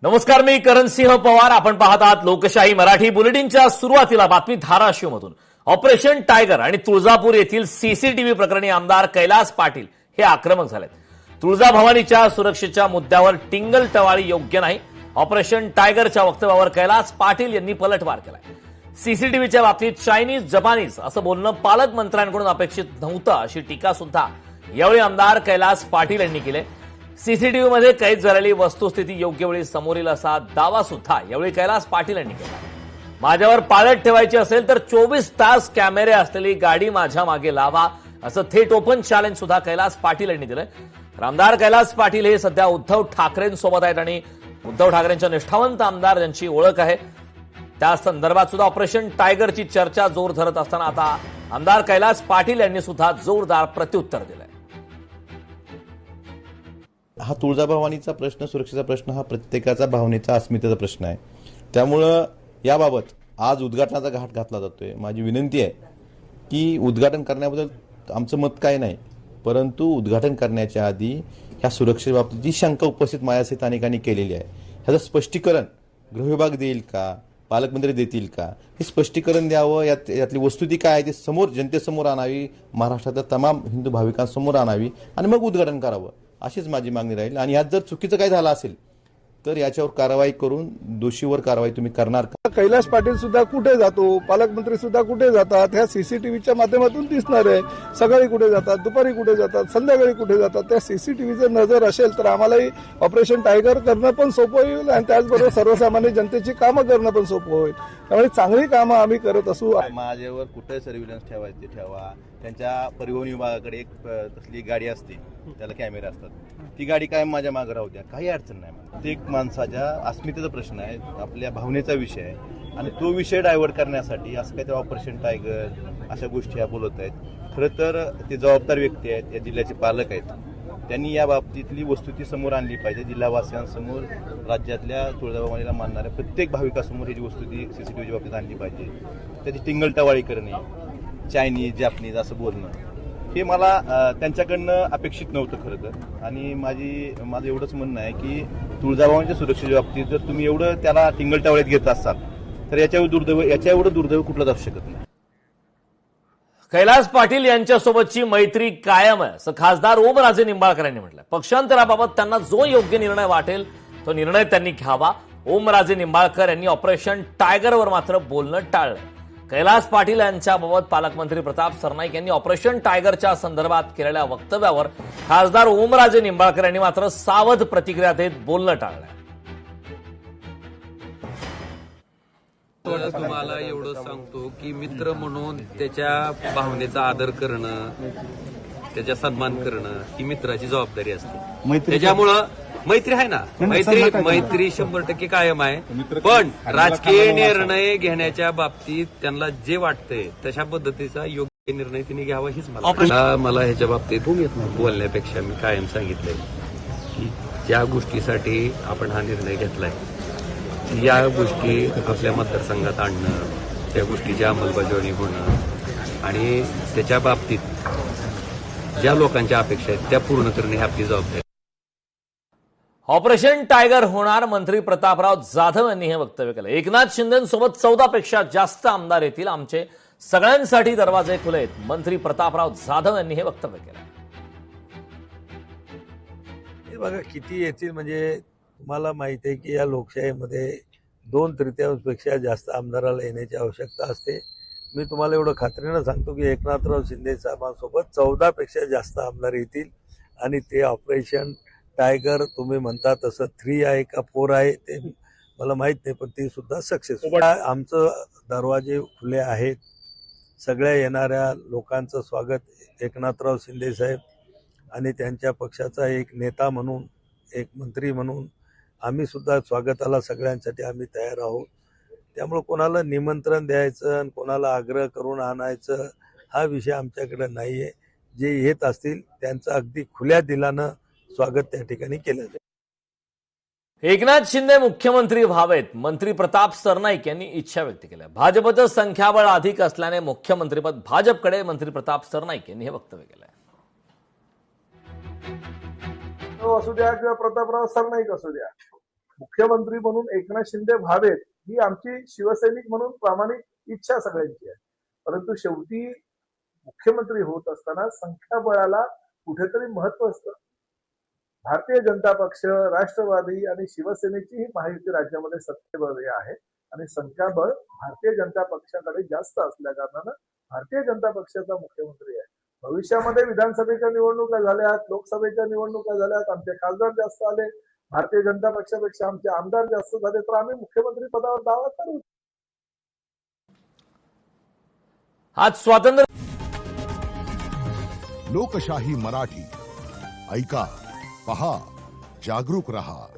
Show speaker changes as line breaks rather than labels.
नमस्कार, मी करणसिंह पवार. आपण पाहत आहात लोकशाही मराठी बुलेटिनच्या सुरुवातीला बातमी धाराशिवमधून. ऑपरेशन टायगर आणि तुळजापूर येथील सीसीटीव्ही प्रकरणी आमदार कैलास पाटील हे आक्रमक झालेत. तुळजाभवानीच्या सुरक्षेच्या मुद्द्यावर टिंगल टवाळी योग्य नाही. ऑपरेशन टायगरच्या वक्तव्यावर कैलास पाटील यांनी पलटवार केलाय. सीसीटीव्हीच्या बाबतीत चायनीज जपानीज असं बोलणं पालकमंत्र्यांकडून अपेक्षित नव्हतं, अशी टीका सुद्धा यावेळी आमदार कैलास पाटील यांनी केली. सीसीटीव्हीमध्ये कैद झालेली वस्तुस्थिती योग्य वेळी समोर येईल असा दावा सुद्धा यावेळी कैलास पाटील यांनी केला. माझ्यावर पाळत ठेवायची असेल तर 24 तास कॅमेरे असलेली गाडी माझ्या मागे लावा, असं थेट ओपन चॅलेंज सुद्धा कैलास पाटील यांनी दिलंय. तर आमदार कैलास पाटील हे सध्या उद्धव ठाकरेंसोबत आहेत आणि उद्धव ठाकरेंच्या निष्ठावंत आमदार ज्यांची ओळख आहे त्या संदर्भात सुद्धा ऑपरेशन टायगरची चर्चा जोर धरत असताना आता आमदार कैलास पाटील यांनी सुद्धा जोरदार प्रत्युत्तर दिलंय.
हा तुळजाभवानीचा प्रश्न, सुरक्षेचा प्रश्न हा प्रत्येकाचा भावनेचा, अस्मितेचा प्रश्न आहे. त्यामुळं याबाबत आज उद्घाटनाचा घाट घातला जातोय. माझी विनंती आहे की उद्घाटन करण्याबद्दल आमचं मत काय नाही, परंतु उद्घाटन करण्याच्या आधी ह्या सुरक्षेबाबतीत जी शंका उपस्थित माझ्यासहित अनेकांनी केलेली आहे, ह्याचं स्पष्टीकरण गृहविभाग देईल का, पालकमंत्री देतील का, हे स्पष्टीकरण द्यावं. यातली वस्तुस्थिती काय आहे ती समोर जनतेसमोर आणावी, महाराष्ट्रातल्या तमाम हिंदू भाविकांसमोर आणावी आणि मग उद्घाटन करावं, अशीच माझी मागणी राहील. आणि यात जर चुकीचं काय झालं असेल तर याच्यावर कारवाई करून दोषीवर कारवाई तुम्ही करणार का?
कैलास पाटील सुद्धा कुठे जातो, पालकमंत्री सुद्धा कुठे जातात, ह्या सीसीटीव्हीच्या माध्यमातून दिसणार आहे. सकाळी कुठे जातात, दुपारी कुठे जातात, संध्याकाळी कुठे जातात. त्या सीसीटीव्हीचं नजर असेल तर आम्हालाही ऑपरेशन टायगर करणं पण सोपं होईल आणि त्याचबरोबर सर्वसामान्य जनतेची कामं करणं पण सोपं होईल. त्यामुळे चांगली कामं आम्ही करत असू.
माझ्यावर कुठे सर्व्हिलन्स ठेवायचे ठेवा. त्यांच्या परिवहन विभागाकडे एक तसली गाडी असते, त्याला कॅमेरे असतात. ती गाडी कायम माझ्या मागे राहू द्या, काही अडचण नाही. ते एक माणसाच्या अस्मितेचा प्रश्न आहे, आपल्या भावनेचा विषय आहे आणि तो विषय डायव्हर्ट करण्यासाठी असं काहीतरी ऑपरेशन टायगर अशा गोष्टी ह्या बोलत आहेत. खरं तर ते जबाबदार व्यक्ती आहेत, या जिल्ह्याचे पालक आहेत. त्यांनी या बाबतीतली वस्तुस्थिती समोर आणली पाहिजे. जिल्हावासियांसमोर, राज्यातल्या तुळजाभवानीला मानणाऱ्या प्रत्येक भाविकासमोर ही जी वस्तुस्थिती सीसीटीव्हीच्या बाबतीत आणली पाहिजे. त्याची टिंगलटवाळी करणे, चायनीज जपानीज असं बोलणं, हे मला त्यांच्याकडनं अपेक्षित नव्हतं खरं तर. आणि माझं एवढंच म्हणणं आहे की तुळजाभवानीच्या सुरक्षेच्या बाबतीत जर तुम्ही एवढं त्याला टिंगलटवाळीत घेत असाल तर याच्या एवढं दुर्दैव कुठलं असू शकत नाही.
कैलास पाटील यांच्यासोबतची मैत्री कायम आहे असं खासदार ओमराजे निंबाळकर यांनी म्हटलंय. पक्षांतराबाबत त्यांना जो योग्य निर्णय वाटेल तो निर्णय त्यांनी घ्यावा. ओमराजे निंबाळकर यांनी ऑपरेशन टायगरवर मात्र बोलणं टाळलंय. कैलास पाटील यांच्याबाबत पालकमंत्री प्रताप सरनाईक यांनी ऑपरेशन टायगरच्या संदर्भात केलेल्या वक्तव्यावर खासदार ओमराजे निंबाळकर यांनी मात्र सावध प्रतिक्रिया देत बोलणं टाळलंय.
तुम्हाला एवढं सांगतो की मित्र म्हणून त्याच्या भावनेचा आदर करणं, त्याचा सन्मान करणं ही मित्राची जबाबदारी असते. त्याच्यामुळं मैत्री आहे ना, मैत्री 100% कायम आहे. पण राजकीय निर्णय घेण्याच्या बाबतीत त्यांना जे वाटतंय तशा पद्धतीचा योग्य निर्णय त्यांनी घ्यावा हीच मला ह्याच्या बाबतीत बोलण्यापेक्षा मी कायम सांगितलंय की ज्या गोष्टीसाठी आपण हा निर्णय घेतलाय या गोष्टी आपल्या मतदारसंघात आणणं, त्या गोष्टीची अंमलबजावणी होणं आणि त्याच्या बाबतीत ज्या लोकांच्या अपेक्षा आहेत त्या पूर्ण करणे ही आपली जबाबदारी.
ऑपरेशन टायगर होणार, मंत्री प्रतापराव जाधव यांनी हे वक्तव्य केलं. एकनाथ शिंदेसोबत 14 पेक्षा जास्त आमदार येतील, आमचे सगळ्यांसाठी दरवाजे खुले आहेत, मंत्री प्रतापराव जाधव यांनी हे वक्तव्य केलं.
हे बघा किती येतील, म्हणजे तुम्हाला माहिती आहे की या लोकशाहीमध्ये 2/3पेक्षा जास्त आमदाराला येण्याची आवश्यकता असते. मी तुम्हाला एवढं खात्रीनं सांगतो की एकनाथराव शिंदे साहेबांसोबत 14 पेक्षा जास्त आमदार येतील आणि ते ऑपरेशन टायगर तुम्ही म्हणता तसं 3 आहे का 4 आहे ते मला माहित नाही, पण ते सुद्धा सक्सेसफुल. आमचं दरवाजे खुले आहेत. सगळ्या येणाऱ्या लोकांचं स्वागत एकनाथराव शिंदे साहेब आणि त्यांच्या पक्षाचा एक नेता म्हणून, एक मंत्री म्हणून आम्ही सुद्धा स्वागताला सगळ्यांसाठी आम्ही तयार आहोत. त्यामुळे कोणाला निमंत्रण द्यायचं आणि कोणाला आग्रह करून आणायचं हा विषय आमच्याकडे नाही आहे. जे येत असतील त्यांचं अगदी खुल्या दिलानं स्वागत त्या ठिकाणी केलं जाईल.
एकनाथ शिंदे मुख्यमंत्री व्हावेत, मंत्री प्रताप सरनाईक यांनी इच्छा व्यक्त केली. भाजपचं संख्याबळ अधिक असल्याने मुख्यमंत्रीपद भाजपकडे, मंत्री प्रताप सरनाईक यांनी हे वक्तव्य केलंय.
असू द्या किंवा प्रतापराव सरनाईक असू द्या, मुख्यमंत्री म्हणून एकनाथ शिंदे व्हावेत ही आमची शिवसैनिक म्हणून प्रामाणिक इच्छा सगळ्यांची आहे. परंतु शेवटी मुख्यमंत्री होत असताना संख्याबळाला कुठेतरी महत्व असतं. भारतीय जनता पक्ष, राष्ट्रवादी आणि शिवसेनेची ही महायुती राज्यामध्ये सत्तेवर आहे आणि संख्याबळ भारतीय जनता पक्षाकडे जास्त असल्या कारणानं भारतीय जनता पक्षाचा मुख्यमंत्री आहे. भविष्यामध्ये विधानसभेच्या निवडणुका झाल्यात, लोकसभेच्या निवडणुका झाल्यात, आमचे खासदार जास्त आले, भारतीय जनता पक्षापेक्षा आमचे आमदार जास्त झाले तर आम्ही मुख्यमंत्री पदावर दावा करू.
आज स्वातंत्र्य
लोकशाही मराठी ऐका, पहा, जागरूक रहा.